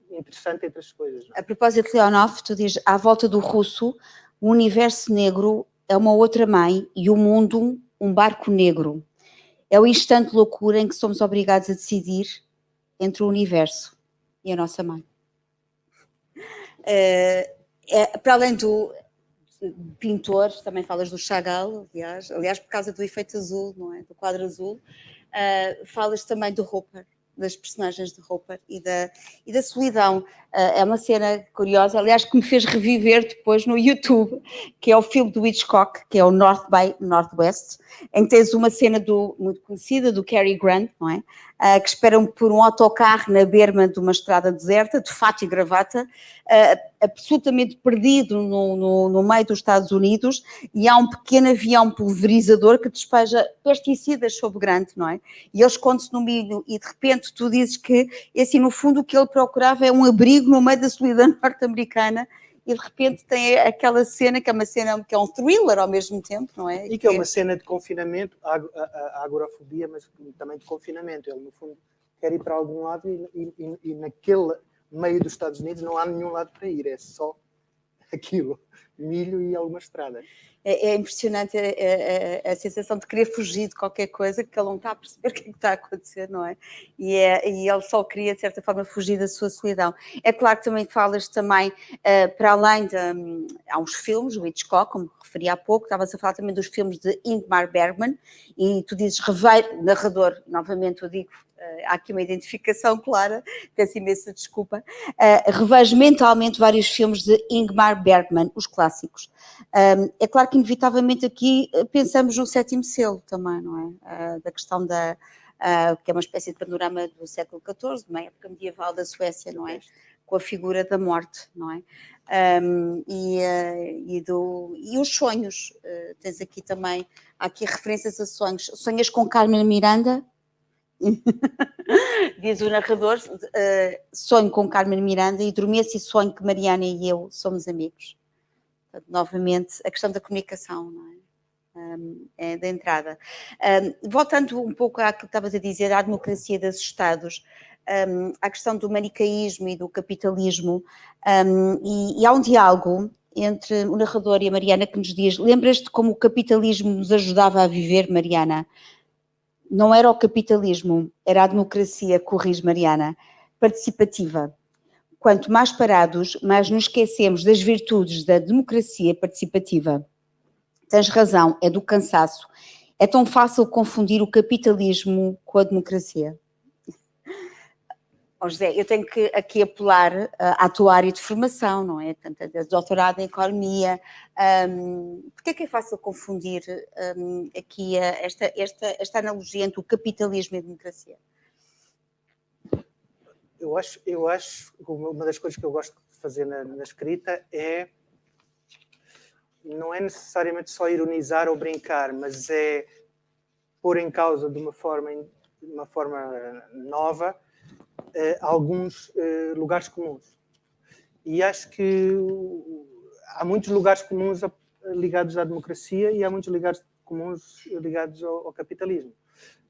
[SPEAKER 3] interessante entre as coisas.
[SPEAKER 4] A propósito de Leonov, tu dizes, à volta do russo, o universo negro é uma outra mãe e o mundo um barco negro. É o instante de loucura em que somos obrigados a decidir entre o universo e a nossa mãe. Para além do pintor, também falas do Chagall, aliás por causa do efeito azul, não é? Do quadro azul, falas também do Hopper, das personagens de Hopper e da solidão. É uma cena curiosa, aliás, que me fez reviver depois no YouTube, que é o filme do Hitchcock, que é o North by Northwest, em que tens uma cena muito conhecida do Cary Grant, não é? Que esperam por um autocarro na berma de uma estrada deserta, de fato e gravata, absolutamente perdido no meio dos Estados Unidos, e há um pequeno avião pulverizador que despeja pesticidas sobre Grant, não é? E ele esconde-se no milho, e de repente tu dizes que, assim, no fundo, o que ele procurava é um abrigo no meio da solidão norte-americana,
[SPEAKER 2] e de repente tem aquela cena que é uma cena que é um thriller ao mesmo tempo, não é?
[SPEAKER 3] E que é uma cena de confinamento, a agorafobia, mas também de confinamento. Ele, no fundo, quer ir para algum lado e naquele meio dos Estados Unidos não há nenhum lado para ir, é só aquilo, milho e alguma estrada.
[SPEAKER 2] É impressionante a sensação de querer fugir de qualquer coisa, que ele não está a perceber o que é que está a acontecer, não é? E ele só queria, de certa forma, fugir da sua solidão. É claro que também falas também, para além de... há uns filmes, o Hitchcock, como referi há pouco, estavas a falar também dos filmes de Ingmar Bergman, e tu dizes narrador, novamente eu digo, há aqui uma identificação clara, peço imensa desculpa. Revejo mentalmente vários filmes de Ingmar Bergman, os clássicos. É claro que inevitavelmente aqui pensamos no sétimo selo também, não é? Da questão que é uma espécie de panorama do século XIV, de uma época medieval da Suécia, não é? Com a figura da morte, não é? E os sonhos, tens aqui também, há aqui referências a sonhos. Sonhas com Carmen Miranda? Diz o narrador, sonho com Carmen Miranda e dormi-se e sonho que Mariana e eu somos amigos. Portanto, novamente, a questão da comunicação, não é? Da entrada. Voltando um pouco àquilo que estavas a dizer, à democracia dos Estados, à questão do manicaísmo e do capitalismo, e há um diálogo entre o narrador e a Mariana que nos diz: lembras-te como o capitalismo nos ajudava a viver, Mariana? Não era o capitalismo, era a democracia, corrige Mariana, participativa. Quanto mais parados, mais nos esquecemos das virtudes da democracia participativa. Tens razão, é do cansaço. É tão fácil confundir o capitalismo com a democracia. Oh, José, eu tenho que aqui apelar à tua área de formação, não é? Portanto, doutorado em Economia. Porquê é que é fácil confundir aqui esta analogia entre o capitalismo e a democracia?
[SPEAKER 3] Eu acho que uma das coisas que eu gosto de fazer na escrita não é necessariamente só ironizar ou brincar, mas é pôr em causa de uma forma nova alguns lugares comuns. E acho que há muitos lugares comuns ligados à democracia e há muitos lugares comuns ligados ao capitalismo.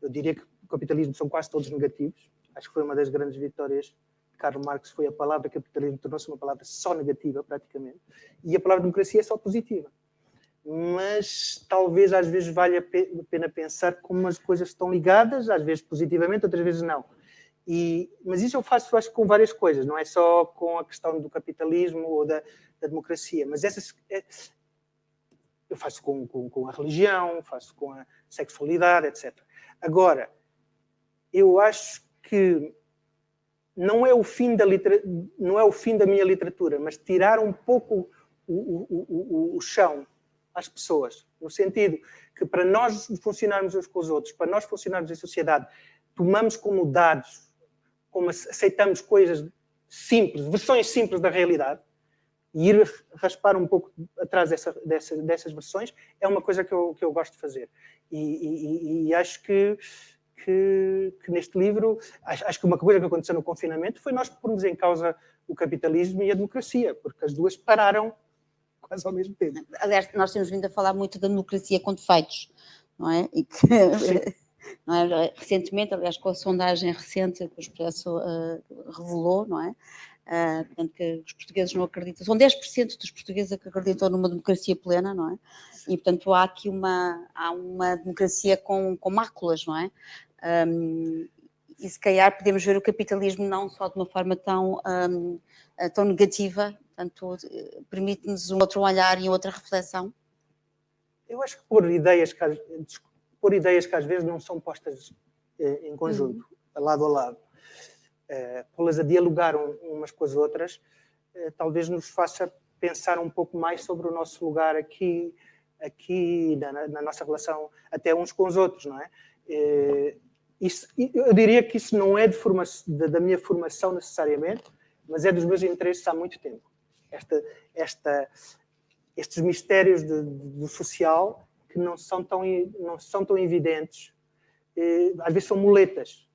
[SPEAKER 3] Eu diria que o capitalismo são quase todos negativos. Acho que foi uma das grandes vitórias de Karl Marx, foi a palavra capitalismo tornou-se uma palavra só negativa, praticamente. E a palavra democracia é só positiva. Mas talvez às vezes valha a pena pensar como as coisas estão ligadas, às vezes positivamente, outras vezes não. Mas isso eu faço, acho, com várias coisas, não é só com a questão do capitalismo ou da democracia, mas eu faço com a religião, faço com a sexualidade, etc. Agora, eu acho que não é o fim da minha literatura, mas tirar um pouco o chão às pessoas, no sentido que para nós funcionarmos uns com os outros, para nós funcionarmos em sociedade, tomamos como dados, como aceitamos coisas simples, versões simples da realidade, e ir raspar um pouco atrás dessas versões é uma coisa que eu gosto de fazer. E acho que neste livro, acho que uma coisa que aconteceu no confinamento foi nós pormos em causa o capitalismo e a democracia, porque as duas pararam quase ao mesmo tempo.
[SPEAKER 4] Aliás, nós temos vindo a falar muito da democracia com defeitos, não é? E que, não é? Recentemente, aliás, com a sondagem recente que o Expresso revelou, não é? Portanto, que os portugueses não acreditam, são 10% dos portugueses que acreditam numa democracia plena, não é? E, portanto, há aqui uma democracia com máculas, não é? E se calhar podemos ver o capitalismo não só de uma forma tão negativa, portanto, permite-nos um outro olhar e outra reflexão.
[SPEAKER 3] Eu acho que pôr ideias que às vezes não são postas em conjunto, lado a lado, pô-las a dialogar umas com as outras, talvez nos faça pensar um pouco mais sobre o nosso lugar aqui na nossa relação até uns com os outros, não é? Eu diria que isso não é da minha formação necessariamente, mas é dos meus interesses há muito tempo. Estes mistérios do social que não são tão evidentes, às vezes são muletas.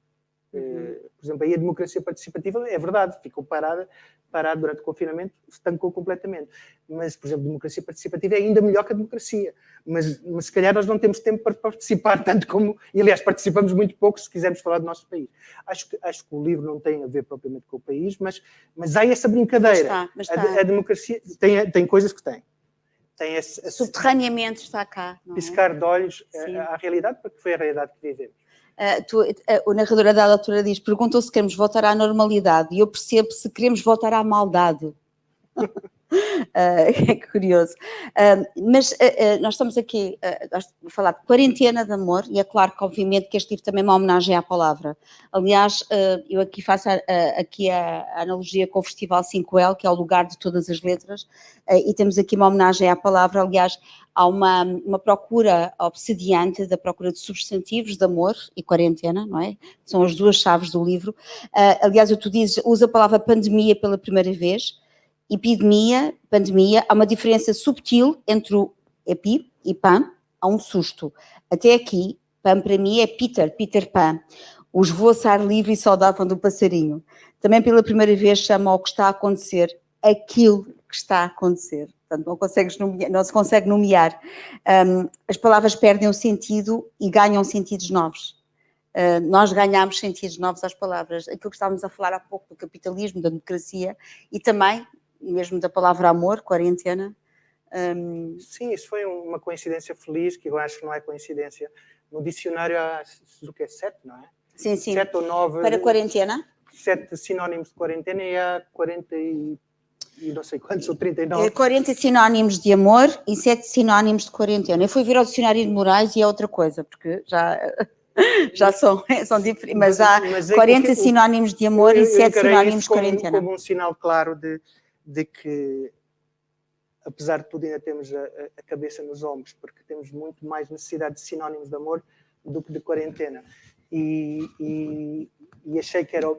[SPEAKER 3] Por exemplo, aí a democracia participativa é verdade, ficou parada parado durante o confinamento, estancou completamente. Mas, por exemplo, a democracia participativa é ainda melhor que a democracia. Mas se calhar nós não temos tempo para participar tanto como... E, aliás, participamos muito pouco se quisermos falar do nosso país. Acho que o livro não tem a ver propriamente com o país, mas há essa brincadeira.
[SPEAKER 2] Mas está.
[SPEAKER 3] A democracia tem coisas que tem. Tem esse
[SPEAKER 2] Subterraneamente está cá. Não é?
[SPEAKER 3] piscar de olhos
[SPEAKER 2] Sim.
[SPEAKER 3] à realidade, porque foi a realidade que vivemos.
[SPEAKER 2] O narrador a dada altura diz, perguntou se queremos voltar à normalidade, e eu percebo se queremos voltar à maldade. É curioso. Mas nós estamos aqui a falar de quarentena de amor, e é claro que obviamente que este livro também é uma homenagem à palavra. Aliás, eu aqui faço aqui a analogia com o Festival 5L, que é o lugar de todas as letras, e temos aqui uma homenagem à palavra. Aliás, há uma procura obsediante da procura de substantivos de amor e quarentena, não é? São as duas chaves do livro. Aliás, tu dizes, usa a palavra pandemia pela primeira vez. Epidemia, pandemia, há uma diferença subtil entre o epi e pan, há um susto. Até aqui, pan para mim é Peter Pan, o esvoaço ar livre e saudável do passarinho. Também pela primeira vez chama ao que está a acontecer aquilo que está a acontecer. Portanto, não se consegue nomear. As palavras perdem o sentido e ganham sentidos novos. Nós ganhamos sentidos novos às palavras. Aquilo que estávamos a falar há pouco do capitalismo, da democracia e também mesmo da palavra amor, quarentena.
[SPEAKER 3] Sim, isso foi uma coincidência feliz, que eu acho que não é coincidência. No dicionário há, o que é 7, não é?
[SPEAKER 2] Sim.
[SPEAKER 3] 7 ou 9...
[SPEAKER 2] Para quarentena?
[SPEAKER 3] 7 sinónimos de quarentena e há 40 e não sei quantos, ou 39.
[SPEAKER 2] 40 sinónimos de amor e 7 sinónimos de quarentena. Eu fui ver ao dicionário de Moraes e é outra coisa, porque já são diferentes, mas há 40 sinónimos de amor e 7 sinónimos de quarentena.
[SPEAKER 3] Como um sinal claro de que, apesar de tudo, ainda temos a cabeça nos ombros, porque temos muito mais necessidade de sinónimos de amor do que de quarentena. E achei que era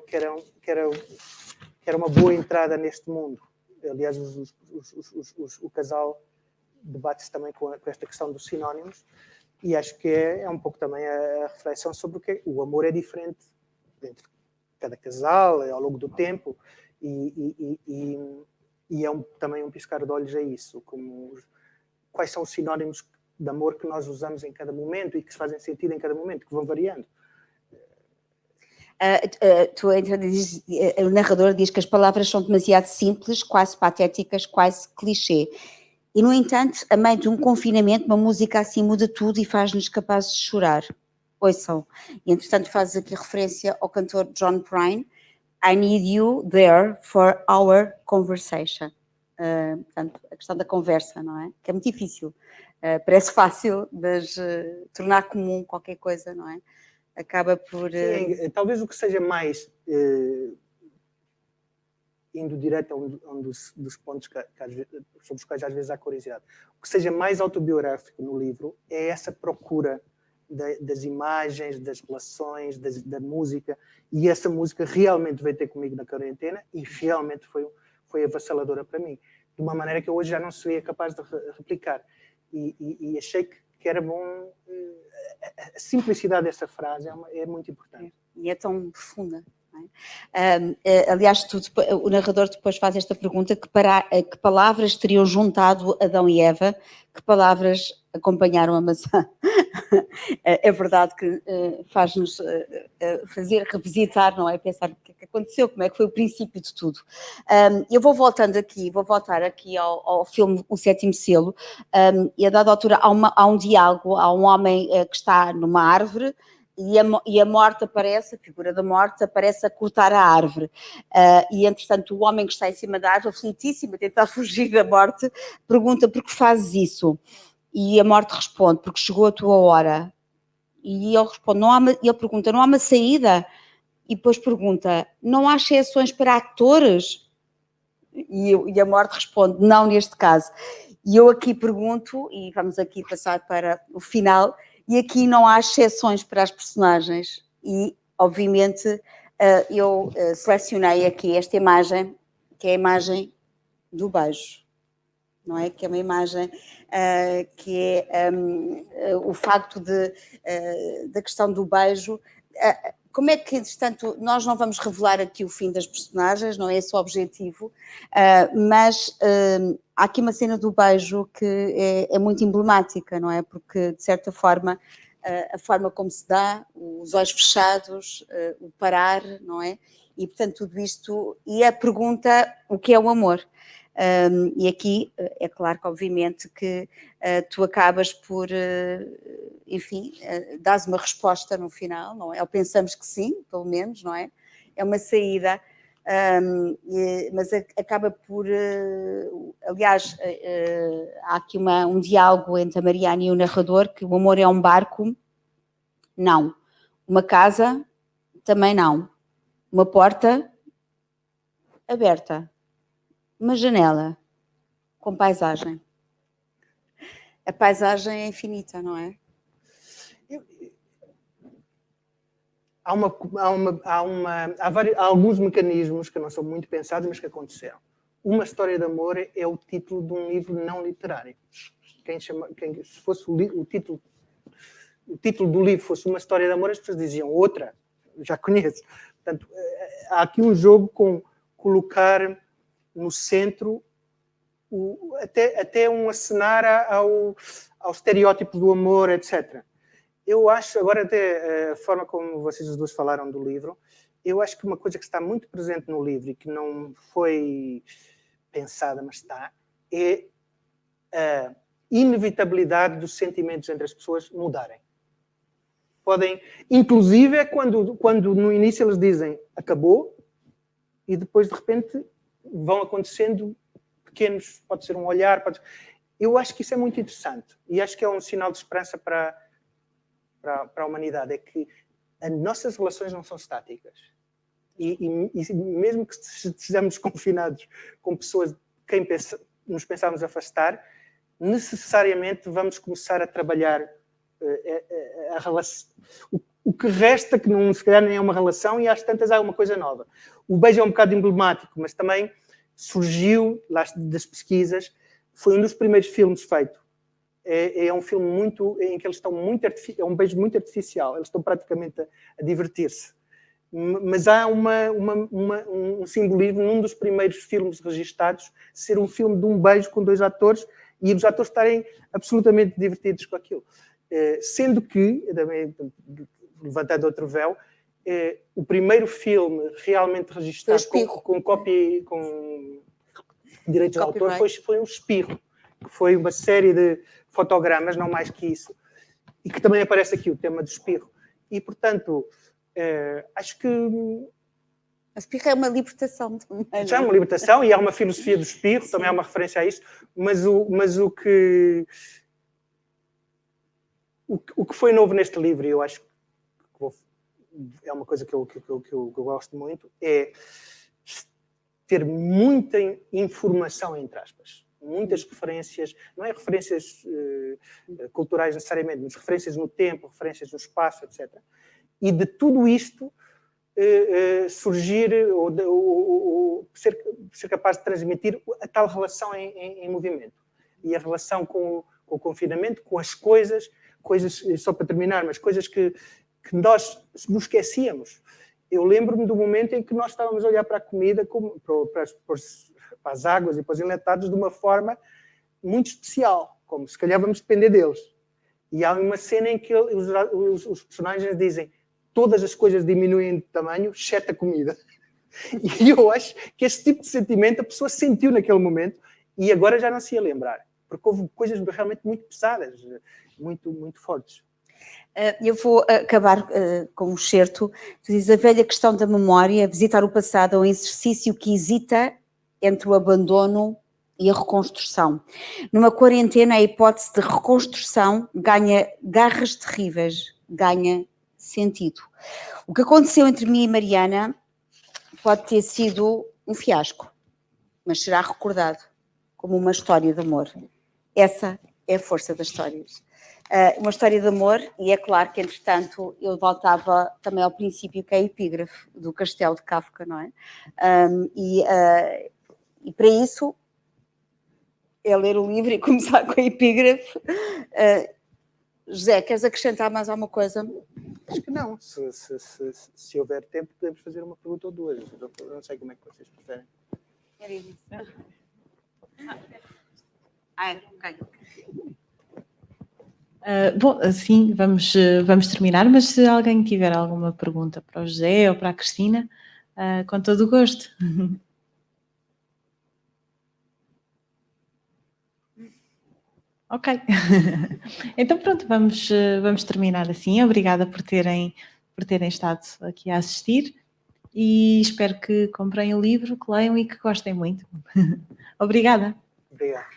[SPEAKER 3] uma boa entrada neste mundo. Aliás, o casal debate-se também com esta questão dos sinónimos, e acho que é um pouco também a reflexão sobre o amor é diferente entre cada casal, ao longo do tempo, e é também um piscar de olhos a isso, quais são os sinónimos de amor que nós usamos em cada momento e que fazem sentido em cada momento, que vão variando.
[SPEAKER 2] O narrador diz que as palavras são demasiado simples, quase patéticas, quase clichê. E, no entanto, a meio de um confinamento, uma música assim muda tudo e faz-nos capazes de chorar. Ouçam. E, entretanto, faz aqui referência ao cantor John Prine, I need you there for our conversation. Portanto, a questão da conversa, não é? Que é muito difícil. Parece fácil, mas tornar comum qualquer coisa, não é? Acaba por...
[SPEAKER 3] Sim, talvez o que seja mais... indo direto a um dos pontos sobre os quais às vezes há curiosidade. O que seja mais autobiográfico no livro é essa procura das imagens, das relações, da música, e essa música realmente veio ter comigo na quarentena e realmente foi avassaladora para mim, de uma maneira que eu hoje já não seria capaz de replicar. E achei que era bom... A simplicidade dessa frase é muito importante.
[SPEAKER 2] E é tão profunda. Aliás, o narrador depois faz esta pergunta: que palavras teriam juntado Adão e Eva? Que palavras acompanharam a maçã? É verdade que faz-nos fazer revisitar, não é? Pensar o que é que aconteceu, como é que foi o princípio de tudo. Eu vou voltar aqui ao filme O Sétimo Selo, e a dada altura há um diálogo, há um homem que está numa árvore, e a morte aparece, a figura da morte aparece a cortar a árvore. E, entretanto, o homem que está em cima da árvore, aflitíssimo, a tentar fugir da morte, pergunta: por que fazes isso? E a morte responde: porque chegou a tua hora. E ele responde, ele pergunta: não há uma saída? E depois pergunta: não há exceções para atores? E a morte responde: não, neste caso. E eu aqui pergunto, e vamos aqui passar para o final, e aqui não há exceções para as personagens. E, obviamente, eu selecionei aqui esta imagem, que é a imagem do beijo, não é? Que é uma imagem que é o facto da questão do beijo.
[SPEAKER 4] como é que, entretanto, nós não vamos revelar aqui o fim das personagens, não é esse o objetivo, mas há aqui uma cena do beijo que é muito emblemática, não é? Porque, de certa forma, a forma como se dá, os olhos fechados, o parar, não é? E, portanto, tudo isto, e a pergunta, o que é o amor? E aqui, é claro que, obviamente, que tu acabas por, enfim, dás uma resposta no final, não é? Ou pensamos que sim, pelo menos, não é? É uma saída, mas acaba por, aliás, há aqui um diálogo entre a Mariana e o narrador, que o amor é um barco, não. Uma casa, também não. Uma porta aberta. Uma janela com paisagem. A paisagem é infinita, não é?
[SPEAKER 3] Há alguns mecanismos que não são muito pensados, mas que aconteceram. Uma História de Amor é o título de um livro não literário. Se fosse o título do livro fosse Uma História de Amor, as pessoas diziam outra, já conheço. Portanto, há aqui um jogo com colocar no centro até um acenar ao estereótipo do amor, etc. Eu acho, agora até a forma como vocês os dois falaram do livro, eu acho que uma coisa que está muito presente no livro e que não foi pensada, mas está, é a inevitabilidade dos sentimentos entre as pessoas mudarem. Podem, inclusive, quando no início eles dizem acabou e depois de repente vão acontecendo pequenos, pode ser um olhar, eu acho que isso é muito interessante e acho que é um sinal de esperança para a humanidade, é que as nossas relações não são estáticas e mesmo que estejamos confinados com pessoas de quem nos pensamos afastar, necessariamente vamos começar a trabalhar a relação. O que resta, que não, se calhar nem é uma relação, e às tantas há uma coisa nova. O beijo é um bocado emblemático, mas também surgiu lá das pesquisas, foi um dos primeiros filmes feito. É um filme em que eles estão é um beijo muito artificial, eles estão praticamente a divertir-se. Mas há um simbolismo num dos primeiros filmes registados, ser um filme de um beijo com dois atores e os atores estarem absolutamente divertidos com aquilo. Sendo que, também, levantando outro véu, o primeiro filme realmente registado com direitos de autor foi um Espirro, que foi uma série de fotogramas, não mais que isso, e que também aparece aqui o tema do espirro. E, portanto, acho que...
[SPEAKER 4] A espirro é uma libertação também.
[SPEAKER 3] Já é uma libertação e há uma filosofia do espirro, sim, também há uma referência a isso, mas o que foi novo neste livro, e eu acho que é uma coisa que eu gosto muito, é ter muita informação, entre aspas. Muitas referências, não é referências culturais necessariamente, mas referências no tempo, referências no espaço, etc. E de tudo isto surgir ou ser capaz de transmitir a tal relação em movimento. E a relação com o confinamento, com as coisas, só para terminar, mas coisas que nós nos esquecíamos. Eu lembro-me do momento em que nós estávamos a olhar para a comida, para as águas e para os enlatados de uma forma muito especial, como se calhar vamos depender deles. E há uma cena em que os personagens dizem todas as coisas diminuem de tamanho, exceto a comida. E eu acho que esse tipo de sentimento a pessoa sentiu naquele momento e agora já não se ia lembrar, porque houve coisas realmente muito pesadas, muito, muito fortes.
[SPEAKER 4] Eu vou acabar com um certo. Tu dizes, a velha questão da memória, visitar o passado é um exercício que hesita entre o abandono e a reconstrução. Numa quarentena, a hipótese de reconstrução ganha garras terríveis, ganha sentido. O que aconteceu entre mim e Mariana pode ter sido um fiasco, mas será recordado como uma história de amor. Essa é a força das histórias. Uma história de amor, e é claro que, entretanto, eu voltava também ao princípio, que é a epígrafe do Castelo de Kafka, não é? E para isso, é ler o livro e começar com a epígrafe. José, queres acrescentar mais alguma coisa?
[SPEAKER 3] Acho que não. Se houver tempo, podemos fazer uma pergunta ou duas. Eu não sei como é que vocês preferem.
[SPEAKER 2] Ok.
[SPEAKER 1] Bom, assim vamos terminar, mas se alguém tiver alguma pergunta para o José ou para a Cristina, com todo o gosto. Ok. Então pronto, vamos terminar assim. Obrigada por terem estado aqui a assistir e espero que comprem o livro, que leiam e que gostem muito. Obrigada.
[SPEAKER 3] Obrigado.